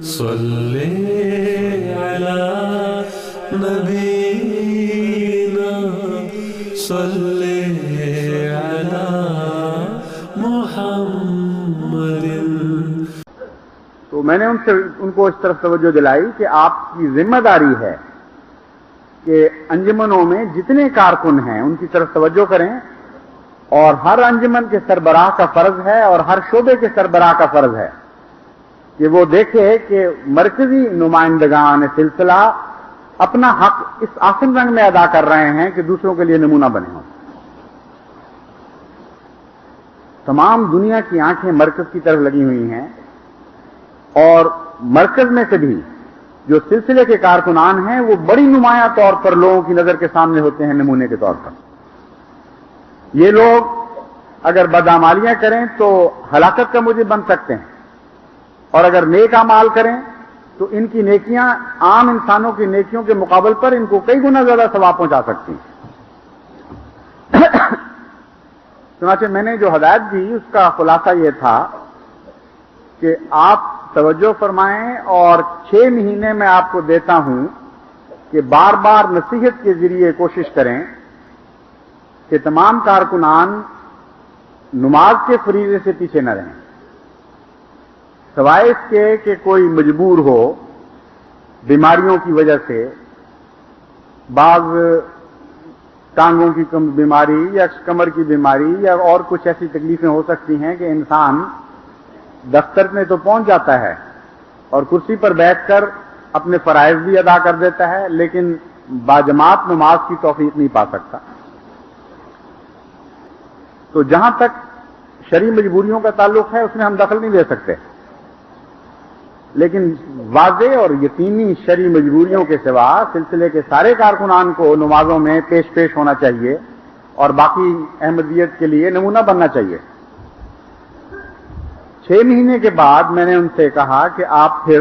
صلی علی نبینا صلی علی محمد۔ تو میں نے ان کو اس طرف توجہ دلائی کہ آپ کی ذمہ داری ہے کہ انجمنوں میں جتنے کارکن ہیں ان کی طرف توجہ کریں، اور ہر انجمن کے سربراہ کا فرض ہے اور ہر شعبے کے سربراہ کا فرض ہے کہ وہ دیکھے کہ مرکزی نمائندگان سلسلہ اپنا حق اس آسن رنگ میں ادا کر رہے ہیں کہ دوسروں کے لیے نمونہ بنے ہوں۔ تمام دنیا کی آنکھیں مرکز کی طرف لگی ہوئی ہیں، اور مرکز میں سے بھی جو سلسلے کے کارکنان ہیں وہ بڑی نمایاں طور پر لوگوں کی نظر کے سامنے ہوتے ہیں نمونے کے طور پر۔ یہ لوگ اگر بدعمالیاں کریں تو ہلاکت کا موجب بن سکتے ہیں، اور اگر نیک اعمال کریں تو ان کی نیکیاں عام انسانوں کی نیکیوں کے مقابل پر ان کو کئی گنا زیادہ ثواب پہنچا سکتی ہیں۔ چنانچہ میں نے جو ہدایت دی اس کا خلاصہ یہ تھا کہ آپ توجہ فرمائیں، اور 6 مہینے میں آپ کو دیتا ہوں کہ بار بار نصیحت کے ذریعے کوشش کریں کہ تمام کارکنان نماز کے فریضے سے پیچھے نہ رہیں، سوائے اس کے کہ کوئی مجبور ہو بیماریوں کی وجہ سے، بعض ٹانگوں کی بیماری یا کمر کی بیماری یا اور کچھ ایسی تکلیفیں ہو سکتی ہیں کہ انسان دفتر میں تو پہنچ جاتا ہے اور کرسی پر بیٹھ کر اپنے فرائض بھی ادا کر دیتا ہے، لیکن باجماعت نماز کی توفیق نہیں پا سکتا۔ تو جہاں تک شرعی مجبوریوں کا تعلق ہے اس میں ہم دخل نہیں دے سکتے، لیکن واضح اور یقینی شرعی مجبوریوں کے سوا سلسلے کے سارے کارکنان کو نمازوں میں پیش ہونا چاہیے اور باقی احمدیت کے لیے نمونہ بننا چاہیے۔ 6 مہینے کے بعد میں نے ان سے کہا کہ آپ پھر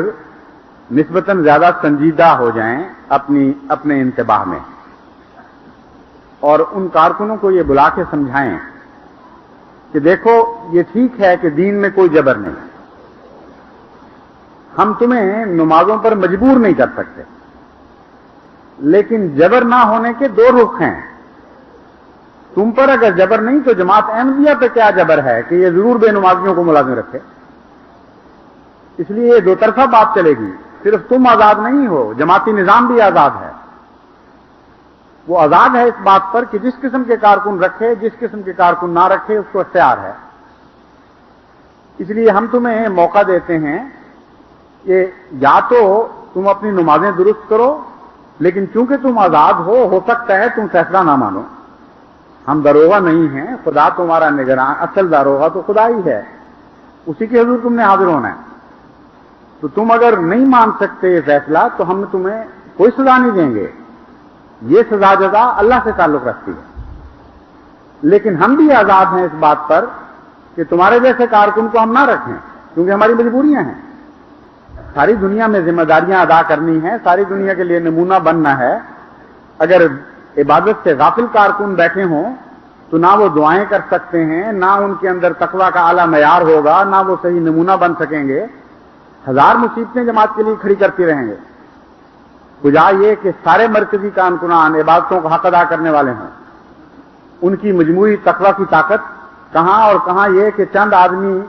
نسبتاً زیادہ سنجیدہ ہو جائیں اپنے انتباہ میں، اور ان کارکنوں کو یہ بلا کے سمجھائیں کہ دیکھو یہ ٹھیک ہے کہ دین میں کوئی جبر نہیں، ہم تمہیں نمازوں پر مجبور نہیں کر سکتے، لیکن جبر نہ ہونے کے 2 رخ ہیں۔ تم پر اگر جبر نہیں تو جماعت احمدیہ پہ کیا جبر ہے کہ یہ ضرور بے نمازیوں کو ملازم رکھے؟ اس لیے یہ 2 طرفہ بات چلے گی، صرف تم آزاد نہیں ہو، جماعتی نظام بھی آزاد ہے۔ وہ آزاد ہے اس بات پر کہ جس قسم کے کارکن رکھے، جس قسم کے کارکن نہ رکھے، اس کو اختیار ہے۔ اس لیے ہم تمہیں موقع دیتے ہیں کہ یا تو تم اپنی نمازیں درست کرو، لیکن چونکہ تم آزاد ہو سکتا ہے تم فیصلہ نہ مانو۔ ہم داروغہ نہیں ہیں، خدا تمہارا نگراں، اصل داروغہ تو خدا ہی ہے، اسی کے حضور تم نے حاضر ہونا ہے۔ تو تم اگر نہیں مان سکتے یہ فیصلہ تو ہم تمہیں کوئی سزا نہیں دیں گے، یہ سزا جزا اللہ سے تعلق رکھتی ہے، لیکن ہم بھی آزاد ہیں اس بات پر کہ تمہارے جیسے کارکن کو ہم نہ رکھیں، کیونکہ ہماری مجبوریاں ہیں۔ ساری دنیا میں ذمہ داریاں ادا کرنی ہیں، ساری دنیا کے لیے نمونہ بننا ہے۔ اگر عبادت سے غافل کارکن بیٹھے ہوں تو نہ وہ دعائیں کر سکتے ہیں، نہ ان کے اندر تقویٰ کا اعلیٰ معیار ہوگا، نہ وہ صحیح نمونہ بن سکیں گے، 1000 مصیبتیں جماعت کے لیے کھڑی کرتی رہیں گے۔ بجائے یہ کہ سارے مرکزی کارکنان عبادتوں کا حق ادا کرنے والے ہوں، ان کی مجموعی تقویٰ کی طاقت کہاں، اور کہاں یہ کہ چند آدمی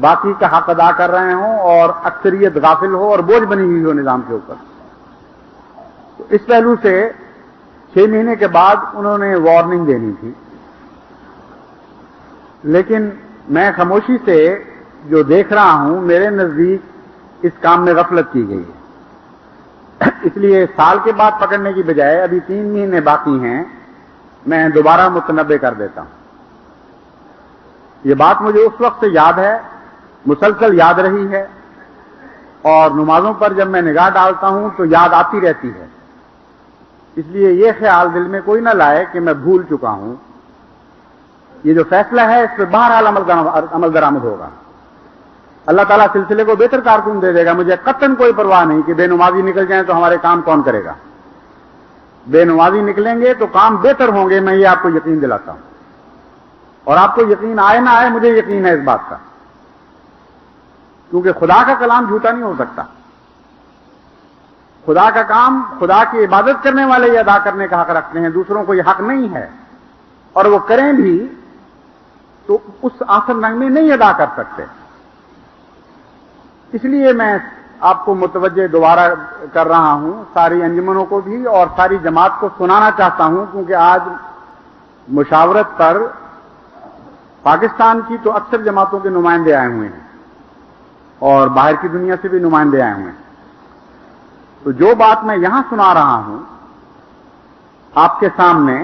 باقی کا حق ادا کر رہے ہوں اور اکثریت غافل ہو اور بوجھ بنی ہوئی ہو نظام کے اوپر۔ تو اس پہلو سے 6 مہینے کے بعد انہوں نے وارننگ دینی تھی، لیکن میں خاموشی سے جو دیکھ رہا ہوں میرے نزدیک اس کام میں غفلت کی گئی ہے۔ اس لیے سال کے بعد پکڑنے کی بجائے ابھی 3 مہینے باقی ہیں، میں دوبارہ متنبع کر دیتا ہوں۔ یہ بات مجھے اس وقت سے یاد ہے، مسلسل یاد رہی ہے، اور نمازوں پر جب میں نگاہ ڈالتا ہوں تو یاد آتی رہتی ہے۔ اس لیے یہ خیال دل میں کوئی نہ لائے کہ میں بھول چکا ہوں۔ یہ جو فیصلہ ہے اس پہ بہرحال عمل درآمد ہوگا۔ اللہ تعالیٰ سلسلے کو بہتر کارکن دے دے گا، مجھے قطعاً کوئی پرواہ نہیں کہ بے نمازی نکل جائیں تو ہمارے کام کون کرے گا۔ بے نمازی نکلیں گے تو کام بہتر ہوں گے، میں یہ آپ کو یقین دلاتا ہوں، اور آپ کو یقین آئے نہ آئے مجھے یقین ہے اس بات کا، کیونکہ خدا کا کلام جھوٹا نہیں ہو سکتا۔ خدا کا کام خدا کی عبادت کرنے والے یہ ادا کرنے کا حق رکھتے ہیں، دوسروں کو یہ حق نہیں ہے، اور وہ کریں بھی تو اس آسن رنگ میں نہیں ادا کر سکتے۔ اس لیے میں آپ کو متوجہ دوبارہ کر رہا ہوں، ساری انجمنوں کو بھی اور ساری جماعت کو سنانا چاہتا ہوں، کیونکہ آج مشاورت پر پاکستان کی تو اکثر جماعتوں کے نمائندے آئے ہوئے ہیں اور باہر کی دنیا سے بھی نمائندے آئے ہوئے ہیں۔ تو جو بات میں یہاں سنا رہا ہوں آپ کے سامنے،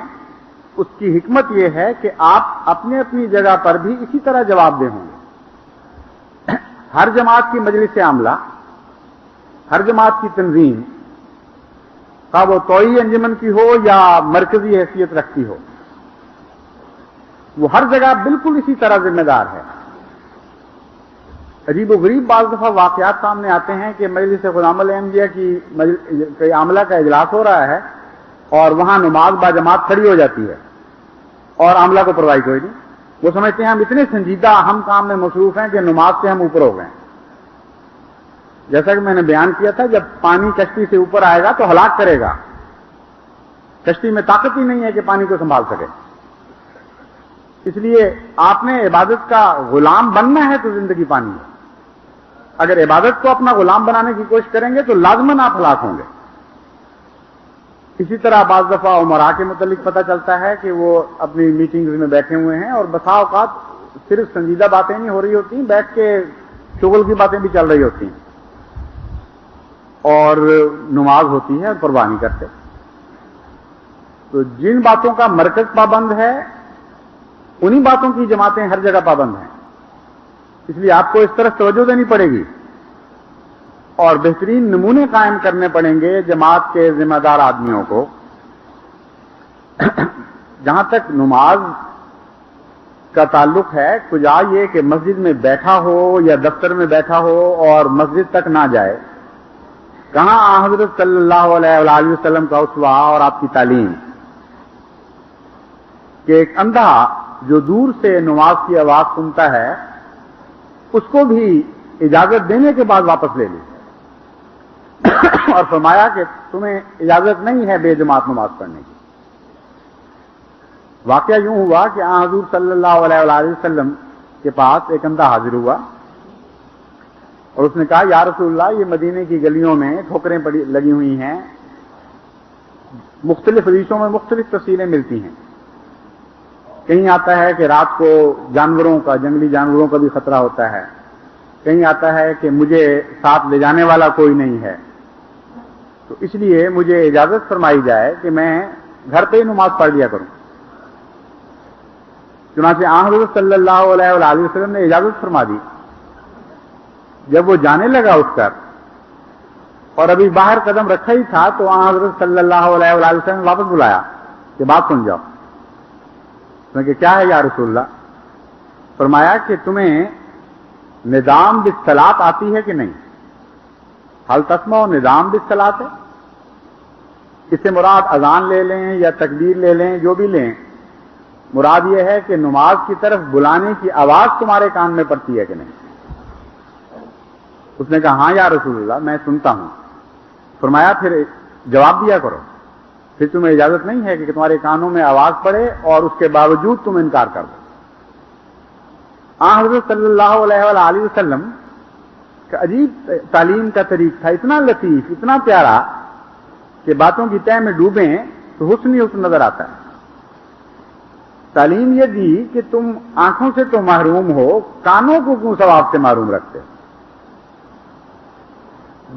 اس کی حکمت یہ ہے کہ آپ اپنی اپنی جگہ پر بھی اسی طرح جواب دہ ہوں گے۔ ہر جماعت کی مجلس عاملہ، ہر جماعت کی تنظیم، خواہ وہ توئی انجمن کی ہو یا مرکزی حیثیت رکھتی ہو، وہ ہر جگہ بالکل اسی طرح ذمہ دار ہے۔ عجیب و غریب بعض دفعہ واقعات سامنے آتے ہیں کہ مجلس خدام الاحمدیہ کی عاملہ کا اجلاس ہو رہا ہے اور وہاں نماز با جماعت کھڑی ہو جاتی ہے اور عاملہ کو پرواہی کوئی نہیں۔ وہ سمجھتے ہیں ہم اتنے سنجیدہ ہم کام میں مصروف ہیں کہ نماز سے ہم اوپر ہو گئے ہیں۔ جیسا کہ میں نے بیان کیا تھا، جب پانی کشتی سے اوپر آئے گا تو ہلاک کرے گا، کشتی میں طاقت ہی نہیں ہے کہ پانی کو سنبھال سکے۔ اس لیے آپ نے عبادت کا غلام بننا ہے تو زندگی پانی ہے۔ اگر عبادت کو اپنا غلام بنانے کی کوشش کریں گے تو لازماً آپ ہلاک ہوں گے۔ اسی طرح بعض دفعہ عمرا کے متعلق پتہ چلتا ہے کہ وہ اپنی میٹنگز میں بیٹھے ہوئے ہیں اور بسا اوقات صرف سنجیدہ باتیں نہیں ہو رہی ہوتی، بیٹھ کے شغل کی باتیں بھی چل رہی ہوتی ہیں اور نماز ہوتی ہے اور پرواہ نہیں کرتے۔ تو جن باتوں کا مرکز پابند ہے انہی باتوں کی جماعتیں ہر جگہ پابند ہیں، اس لیے آپ کو اس طرف توجہ دینی پڑے گی اور بہترین نمونے قائم کرنے پڑیں گے جماعت کے ذمہ دار آدمیوں کو۔ جہاں تک نماز کا تعلق ہے، کجا یہ کہ مسجد میں بیٹھا ہو یا دفتر میں بیٹھا ہو اور مسجد تک نہ جائے، کہاں حضرت صلی اللہ علیہ وآلہ وسلم کا اسوہ اور آپ کی تعلیم کہ ایک اندھا جو دور سے نماز کی آواز سنتا ہے اس کو بھی اجازت دینے کے بعد واپس لے لی اور فرمایا کہ تمہیں اجازت نہیں ہے بے جماعت نماز پڑھنے کی۔ واقعہ یوں ہوا کہ حضور صلی اللہ علیہ وآلہ وسلم کے پاس ایک اندھا حاضر ہوا اور اس نے کہا یا رسول اللہ، یہ مدینے کی گلیوں میں ٹھوکریں لگی ہوئی ہیں، مختلف حدیثوں میں مختلف تفصیلیں ملتی ہیں، کہیں آتا ہے کہ رات کو جانوروں کا، جنگلی جانوروں کا بھی خطرہ ہوتا ہے، کہیں آتا ہے کہ مجھے ساتھ لے جانے والا کوئی نہیں ہے، تو اس لیے مجھے اجازت فرمائی جائے کہ میں گھر پہ ہی نماز پڑھ لیا کروں۔ چنانچہ حضرت صلی اللہ علیہ وآلہ وسلم نے اجازت فرما دی۔ جب وہ جانے لگا اٹھ کر اور ابھی باہر قدم رکھا ہی تھا تو حضرت صلی اللہ علیہ وآلہ وسلم نے واپس بلایا کہ بات سن جاؤ۔ میں کہ کیا ہے یا رسول اللہ؟ فرمایا کہ تمہیں ندام بالصلاۃ آتی ہے کہ نہیں؟ حل تسمع ندام بالصلاۃ ہے، اس سے مراد اذان لے لیں یا تکبیر لے لیں، جو بھی لیں، مراد یہ ہے کہ نماز کی طرف بلانے کی آواز تمہارے کان میں پڑتی ہے کہ نہیں؟ اس نے کہا ہاں یا رسول اللہ میں سنتا ہوں۔ فرمایا پھر جواب دیا کرو، پھر تمہیں اجازت نہیں ہے کہ تمہارے کانوں میں آواز پڑے اور اس کے باوجود تم انکار کر دو۔ حضرت صلی اللہ علیہ وآلہ وسلم کا عجیب تعلیم کا طریق تھا، اتنا لطیف، اتنا پیارا کہ باتوں کی تہ میں ڈوبیں تو حسن ہی حسن نظر آتا ہے۔ تعلیم یہ دی کہ تم آنکھوں سے تو محروم ہو، کانوں کو کیوں ثواب سے محروم رکھتے؟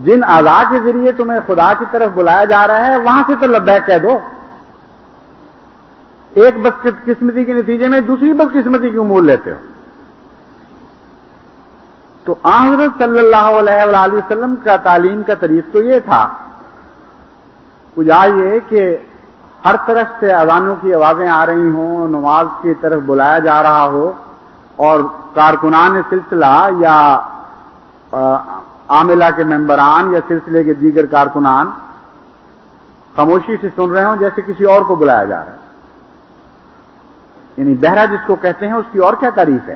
جن اعضاء کے ذریعے تمہیں خدا کی طرف بلایا جا رہا ہے وہاں سے تو لبیک کہہ دو۔ ایک بدقسمتی کے نتیجے میں دوسری بدقسمتی کیوں مول لیتے ہو؟ تو حضرت صلی اللہ علیہ وآلہ وسلم کا تعلیم کا طریق تو یہ تھا، یہ کہ ہر طرف سے اذانوں کی آوازیں آ رہی ہوں، نماز کی طرف بلایا جا رہا ہو اور کارکنان سلسلہ یا عاملہ کے ممبران یا سلسلے کے دیگر کارکنان خاموشی سے سن رہے ہوں جیسے کسی اور کو بلایا جا رہا ہے۔ یعنی بہرا جس کو کہتے ہیں اس کی اور کیا تعریف ہے؟